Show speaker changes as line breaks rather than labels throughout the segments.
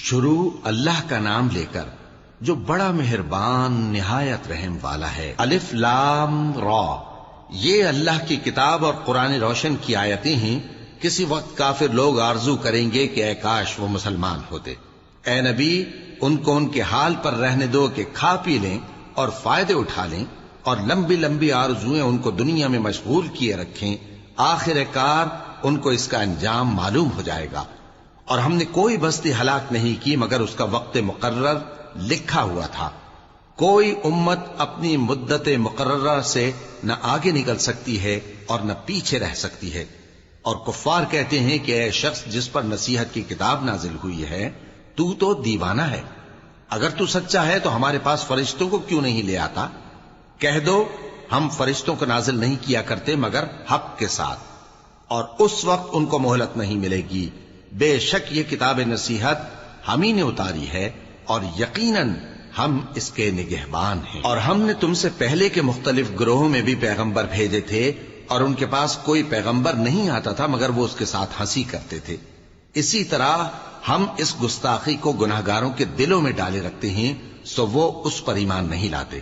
شروع اللہ کا نام لے کر جو بڑا مہربان نہایت رحم والا ہے۔ الف لام را، یہ اللہ کی کتاب اور قرآن روشن کی آیتیں ہیں۔ کسی وقت کافر لوگ آرزو کریں گے کہ اے کاش وہ مسلمان ہوتے۔ اے نبی، ان کو ان کے حال پر رہنے دو کہ کھا پی لیں اور فائدے اٹھا لیں، اور لمبی لمبی آرزویں ان کو دنیا میں مشغول کیے رکھیں۔ آخر کار ان کو اس کا انجام معلوم ہو جائے گا۔ اور ہم نے کوئی بستی ہلاک نہیں کی مگر اس کا وقت مقرر لکھا ہوا تھا۔ کوئی امت اپنی مدت مقررہ سے نہ آگے نکل سکتی ہے اور نہ پیچھے رہ سکتی ہے۔ اور کفار کہتے ہیں کہ اے شخص جس پر نصیحت کی کتاب نازل ہوئی ہے، تو دیوانہ ہے۔ اگر تو سچا ہے تو ہمارے پاس فرشتوں کو کیوں نہیں لے آتا؟ کہہ دو ہم فرشتوں کو نازل نہیں کیا کرتے مگر حق کے ساتھ، اور اس وقت ان کو مہلت نہیں ملے گی۔ بے شک یہ کتاب نصیحت ہم ہی نے اتاری ہے، اور یقیناً ہم اس کے نگہبان ہیں۔ اور ہم نے تم سے پہلے کے مختلف گروہوں میں بھی پیغمبر بھیجے تھے، اور ان کے پاس کوئی پیغمبر نہیں آتا تھا مگر وہ اس کے ساتھ ہنسی کرتے تھے۔ اسی طرح ہم اس گستاخی کو گناہگاروں کے دلوں میں ڈالے رکھتے ہیں، سو وہ اس پر ایمان نہیں لاتے۔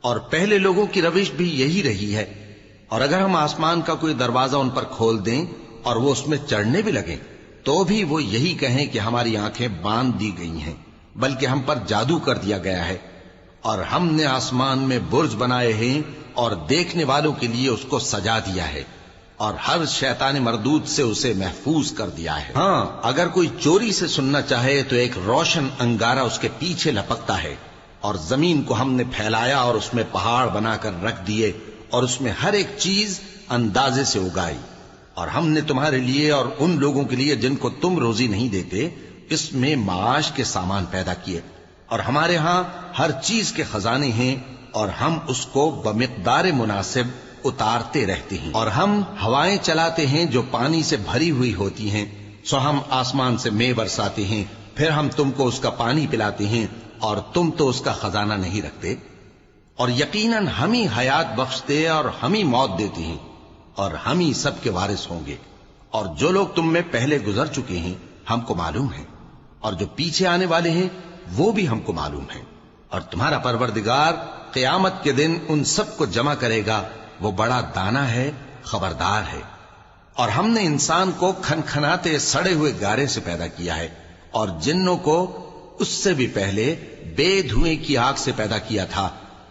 اور پہلے لوگوں کی روش بھی یہی رہی ہے۔ اور اگر ہم آسمان کا کوئی دروازہ ان پر کھول دیں اور وہ اس میں چڑھنے بھی لگیں تو بھی وہ یہی کہیں کہ ہماری آنکھیں باندھ دی گئی ہیں، بلکہ ہم پر جادو کر دیا گیا ہے۔ اور ہم نے آسمان میں برج بنائے ہیں اور دیکھنے والوں کے لیے اس کو سجا دیا ہے، اور ہر شیطان مردود سے اسے محفوظ کر دیا ہے۔ ہاں، اگر کوئی چوری سے سننا چاہے تو ایک روشن انگارہ اس کے پیچھے لپکتا ہے، اور زمین کو ہم نے پھیلایا اور اس میں پہاڑ بنا کر رکھ دیے، اور اس میں ہر ایک چیز اندازے سے اگائی۔ اور ہم نے تمہارے لیے اور ان لوگوں کے لیے جن کو تم روزی نہیں دیتے اس میں معاش کے سامان پیدا کیے، اور ہمارے ہاں ہر چیز کے خزانے ہیں، اور ہم اس کو بمقدار مناسب اتارتے رہتے ہیں۔ اور ہم ہوائیں چلاتے ہیں جو پانی سے بھری ہوئی ہوتی ہیں، سو ہم آسمان سے مے برساتے ہیں، پھر ہم تم کو اس کا پانی پلاتے ہیں، اور تم تو اس کا خزانہ نہیں رکھتے۔ اور یقیناً ہم ہی حیات بخشتے اور ہم ہی موت دیتے ہیں، اور ہم ہی سب کے وارث ہوں گے۔ اور جو لوگ تم میں پہلے گزر چکے ہیں ہم کو معلوم ہے، اور جو پیچھے آنے والے ہیں وہ بھی ہم کو معلوم ہے۔ اور تمہارا پروردگار قیامت کے دن ان سب کو جمع کرے گا، وہ بڑا دانا ہے، خبردار ہے۔ اور ہم نے انسان کو کھنکھناتے سڑے ہوئے گارے سے پیدا کیا ہے، اور جنوں کو اس سے بھی پہلے بے دھوئیں کی آگ سے پیدا کیا تھا۔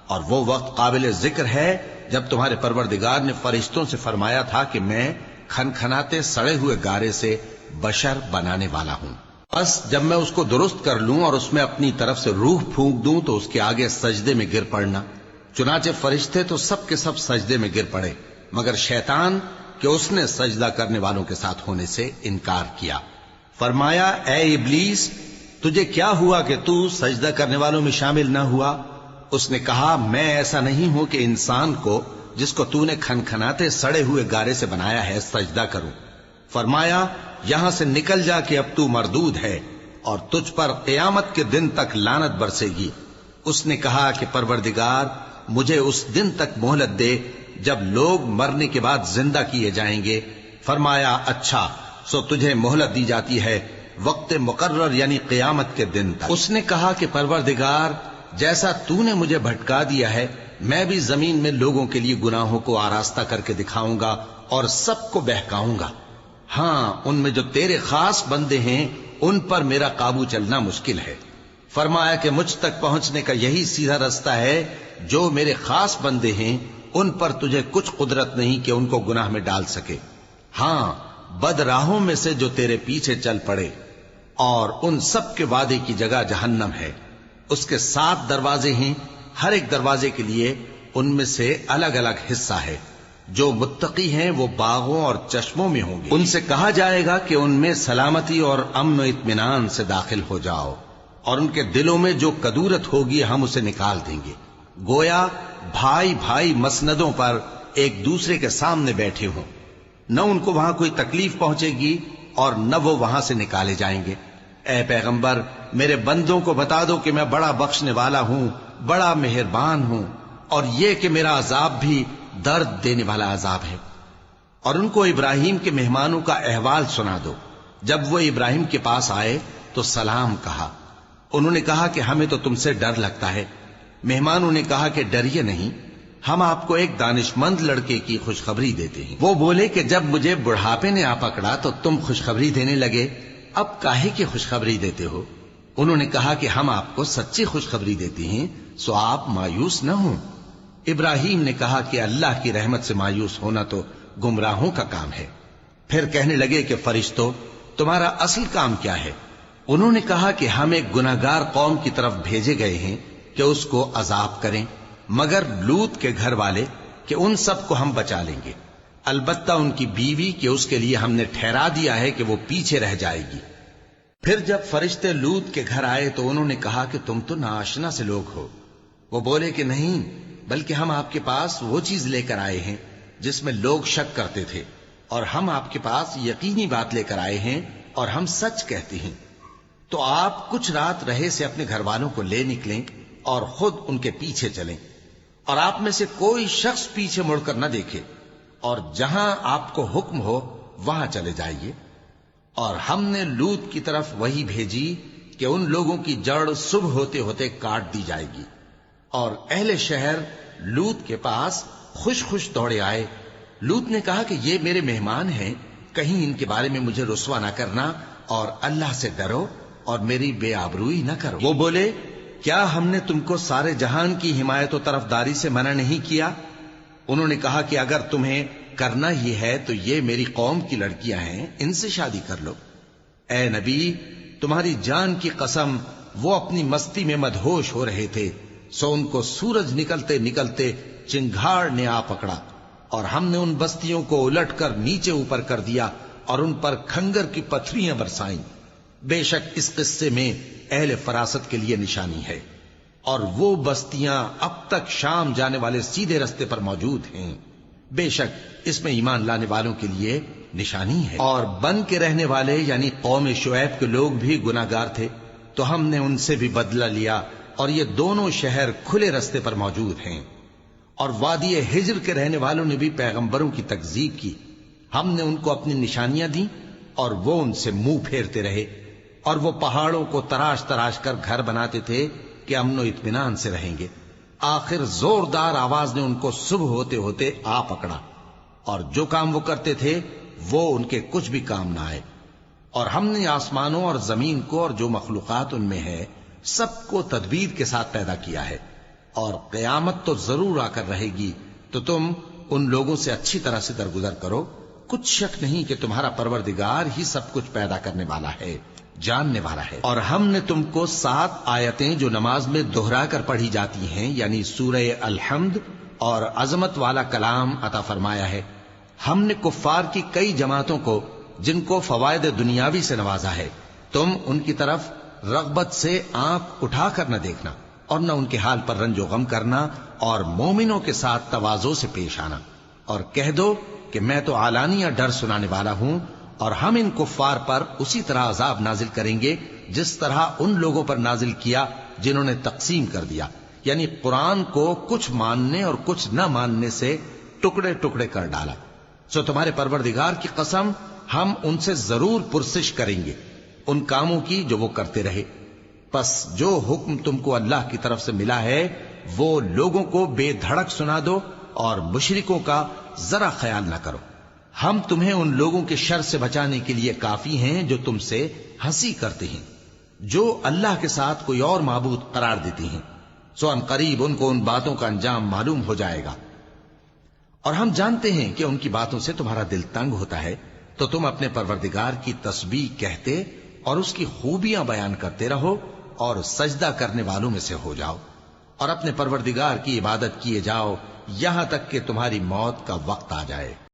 اور وہ وقت قابل ذکر ہے جب تمہارے پروردگار نے فرشتوں سے فرمایا تھا کہ میں کھنکھناتے سڑے ہوئے گارے سے بشر بنانے والا ہوں، بس جب میں اس کو درست کر لوں اور اس میں اپنی طرف سے روح پھونک دوں تو اس کے آگے سجدے میں گر پڑنا۔ چنانچہ فرشتے تو سب کے سب سجدے میں گر پڑے مگر شیطان کہ اس نے سجدہ کرنے والوں کے ساتھ ہونے سے انکار کیا۔ فرمایا اے ابلیس، تجھے کیا ہوا کہ تو سجدہ کرنے والوں میں شامل نہ ہوا؟ اس نے کہا میں ایسا نہیں ہوں کہ انسان کو جس کو تو نے کھنکھناتے سڑے ہوئے گارے سے بنایا ہے سجدہ کروں۔ فرمایا یہاں سے نکل جا کہ اب تو مردود ہے، اور تجھ پر قیامت کے دن تک لعنت برسے گی۔ اس نے کہا کہ پروردگار مجھے اس دن تک مہلت دے جب لوگ مرنے کے بعد زندہ کیے جائیں گے۔ فرمایا اچھا، سو تجھے مہلت دی جاتی ہے وقت مقرر یعنی قیامت کے دن تک۔ اس نے کہا کہ پروردگار جیسا تو نے مجھے بھٹکا دیا ہے میں بھی زمین میں لوگوں کے لیے گناہوں کو آراستہ کر کے دکھاؤں گا اور سب کو بہکاؤں گا۔ ہاں، ان میں جو تیرے خاص بندے ہیں ان پر میرا قابو چلنا مشکل ہے۔ فرمایا کہ مجھ تک پہنچنے کا یہی سیدھا رستہ ہے، جو میرے خاص بندے ہیں ان پر تجھے کچھ قدرت نہیں کہ ان کو گناہ میں ڈال سکے۔ ہاں، بد راہوں میں سے جو تیرے پیچھے چل پڑے، اور ان سب کے وعدے کی جگہ جہنم ہے۔ اس کے 7 دروازے ہیں، ہر ایک دروازے کے لیے ان میں سے الگ الگ حصہ ہے۔ جو متقی ہیں وہ باغوں اور چشموں میں ہوں گے۔ ان سے کہا جائے گا کہ ان میں سلامتی اور امن و اطمینان سے داخل ہو جاؤ، اور ان کے دلوں میں جو کدورت ہوگی ہم اسے نکال دیں گے، گویا بھائی بھائی مسندوں پر ایک دوسرے کے سامنے بیٹھے ہوں۔ نہ ان کو وہاں کوئی تکلیف پہنچے گی اور نہ وہ وہاں سے نکالے جائیں گے۔ اے پیغمبر میرے بندوں کو بتا دو کہ میں بڑا بخشنے والا ہوں، بڑا مہربان ہوں، اور یہ کہ میرا عذاب بھی درد دینے والا عذاب ہے۔ اور ان کو ابراہیم کے مہمانوں کا احوال سنا دو۔ جب وہ ابراہیم کے پاس آئے تو سلام کہا۔ انہوں نے کہا کہ ہمیں تو تم سے ڈر لگتا ہے۔ مہمانوں نے کہا کہ ڈریے نہیں، ہم آپ کو ایک دانشمند لڑکے کی خوشخبری دیتے ہیں۔ وہ بولے کہ جب مجھے بڑھاپے نے آ پکڑا تو تم خوشخبری دینے لگے، اب کاہے کی خوشخبری دیتے ہو؟ انہوں نے کہا کہ ہم آپ کو سچی خوشخبری دیتے ہیں، سو آپ مایوس نہ ہوں۔ ابراہیم نے کہا کہ اللہ کی رحمت سے مایوس ہونا تو گمراہوں کا کام ہے۔ پھر کہنے لگے کہ فرشتوں، تمہارا اصل کام کیا ہے؟ انہوں نے کہا کہ ہم ایک گناہگار قوم کی طرف بھیجے گئے ہیں کہ اس کو عذاب کریں، مگر لوط کے گھر والے کہ ان سب کو ہم بچا لیں گے، البتہ ان کی بیوی کہ اس کے لیے ہم نے ٹھہرا دیا ہے کہ وہ پیچھے رہ جائے گی۔ پھر جب فرشتے لوط کے گھر آئے تو انہوں نے کہا کہ تم تو ناآشنا سے لوگ ہو۔ وہ بولے کہ نہیں، بلکہ ہم آپ کے پاس وہ چیز لے کر آئے ہیں جس میں لوگ شک کرتے تھے، اور ہم آپ کے پاس یقینی بات لے کر آئے ہیں اور ہم سچ کہتے ہیں۔ تو آپ کچھ رات رہے سے اپنے گھر والوں کو لے نکلیں اور خود ان کے پیچھے چلیں، اور آپ میں سے کوئی شخص پیچھے مڑ کر نہ دیکھے، اور جہاں آپ کو حکم ہو وہاں چلے جائیے۔ اور ہم نے لوط کی طرف وہی بھیجی کہ ان لوگوں کی جڑ صبح ہوتے ہوتے کاٹ دی جائے گی۔ اور اہل شہر لوط کے پاس خوش خوش دوڑے آئے۔ لوط نے کہا کہ یہ میرے مہمان ہیں، کہیں ان کے بارے میں مجھے رسوا نہ کرنا، اور اللہ سے ڈرو اور میری بے آبروئی نہ کرو۔ وہ بولے، کیا ہم نے تم کو سارے جہان کی حمایت و طرفداری سے منع نہیں کیا؟ انہوں نے کہا کہ اگر تمہیں کرنا ہی ہے تو یہ میری قوم کی لڑکیاں ہیں، ان سے شادی کر لو۔ اے نبی، تمہاری جان کی قسم، وہ اپنی مستی میں مدہوش ہو رہے تھے، سو ان کو سورج نکلتے نکلتے چنگھاڑ نے آ پکڑا، اور ہم نے ان بستیوں کو الٹ کر نیچے اوپر کر دیا اور ان پر کھنگر کی پتھریاں برسائیں۔ بے شک اس قصے میں اہل فراست کے لیے نشانی ہے، اور وہ بستیاں اب تک شام جانے والے سیدھے رستے پر موجود ہیں۔ بے شک اس میں ایمان لانے والوں کے لیے نشانی ہے۔ اور بن کے رہنے والے یعنی قوم شعیب کے لوگ بھی گناہگار تھے، تو ہم نے ان سے بھی بدلہ لیا، اور یہ دونوں شہر کھلے رستے پر موجود ہیں۔ اور وادی ہجر کے رہنے والوں نے بھی پیغمبروں کی تکذیب کی، ہم نے ان کو اپنی نشانیاں دیں اور وہ ان سے منہ پھیرتے رہے، اور وہ پہاڑوں کو تراش تراش کر گھر بناتے تھے کہ امن و اطمینان سے رہیں گے۔ آخر زوردار آواز نے ان کو صبح ہوتے ہوتے آ پکڑا، اور جو کام وہ کرتے تھے وہ ان کے کچھ بھی کام نہ آئے۔ اور ہم نے آسمانوں اور زمین کو اور جو مخلوقات ان میں ہے سب کو تدبیر کے ساتھ پیدا کیا ہے، اور قیامت تو ضرور آ کر رہے گی، تو تم ان لوگوں سے اچھی طرح سے درگزر کرو۔ کچھ شک نہیں کہ تمہارا پروردگار ہی سب کچھ پیدا کرنے والا ہے، جاننے والا ہے۔ اور ہم نے تم کو 7 آیتیں جو نماز میں دہرا کر پڑھی جاتی ہیں، یعنی سورہ الحمد اور عظمت والا کلام عطا فرمایا ہے۔ ہم نے کفار کی کئی جماعتوں کو جن کو فوائد دنیاوی سے نوازا ہے، تم ان کی طرف رغبت سے آنکھ اٹھا کر نہ دیکھنا، اور نہ ان کے حال پر رنج و غم کرنا، اور مومنوں کے ساتھ تواضع سے پیش آنا، اور کہہ دو کہ میں تو اعلانیہ ڈر سنانے والا ہوں، اور ہم ان کفار پر اسی طرح عذاب نازل کریں گے جس طرح ان لوگوں پر نازل کیا جنہوں نے تقسیم کر دیا، یعنی قرآن کو کچھ ماننے اور کچھ نہ ماننے سے ٹکڑے ٹکڑے کر ڈالا۔ سو تمہارے پروردگار کی قسم، ہم ان سے ضرور پرسش کریں گے ان کاموں کی جو وہ کرتے رہے۔ پس جو حکم تم کو اللہ کی طرف سے ملا ہے وہ لوگوں کو بے دھڑک سنا دو، اور مشرکوں کا ذرا خیال نہ کرو۔ ہم تمہیں ان لوگوں کے شر سے بچانے کے لیے کافی ہیں جو تم سے ہنسی کرتے ہیں، جو اللہ کے ساتھ کوئی اور معبود قرار دیتے ہیں، سو ان قریب ان کو ان باتوں کا انجام معلوم ہو جائے گا۔ اور ہم جانتے ہیں کہ ان کی باتوں سے تمہارا دل تنگ ہوتا ہے، تو تم اپنے پروردگار کی تسبیح کہتے اور اس کی خوبیاں بیان کرتے رہو، اور سجدہ کرنے والوں میں سے ہو جاؤ، اور اپنے پروردگار کی عبادت کیے جاؤ یہاں تک کہ تمہاری موت کا وقت آ جائے۔